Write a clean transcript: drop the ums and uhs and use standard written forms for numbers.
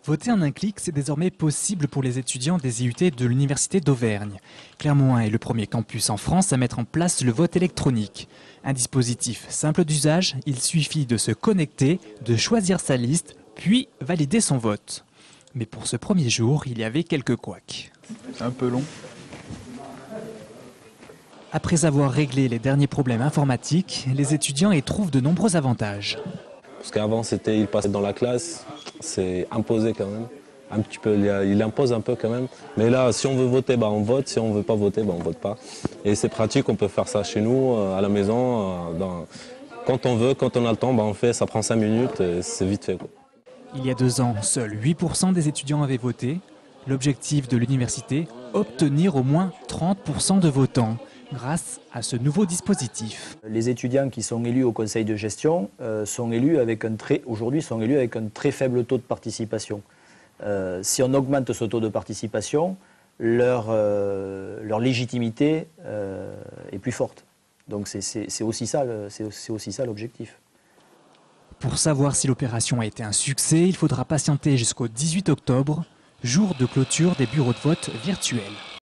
Voter en un clic, c'est désormais possible pour les étudiants des IUT de l'Université d'Auvergne. Clermont 1 est le premier campus en France à mettre en place le vote électronique. Un dispositif simple d'usage, il suffit de se connecter, de choisir sa liste, puis valider son vote. Mais pour ce premier jour, il y avait quelques couacs. C'est un peu long. Après avoir réglé les derniers problèmes informatiques, les étudiants y trouvent de nombreux avantages. Parce qu'avant, ils passaient dans la classe, c'est imposé quand même. Un petit peu, il impose un peu quand même. Mais là, si on veut voter, on vote. Si on ne veut pas voter, on ne vote pas. Et c'est pratique, on peut faire ça chez nous, à la maison. Quand on veut, quand on a le temps, on fait, ça prend 5 minutes, c'est vite fait, quoi. Il y a 2 ans, seuls 8% des étudiants avaient voté. L'objectif de l'université, obtenir au moins 30% de votants grâce à ce nouveau dispositif. Les étudiants qui sont élus au conseil de gestion sont élus avec un très faible taux de participation. Si on augmente ce taux de participation, leur légitimité est plus forte. Donc c'est aussi ça l'objectif. Pour savoir si l'opération a été un succès, il faudra patienter jusqu'au 18 octobre, jour de clôture des bureaux de vote virtuels.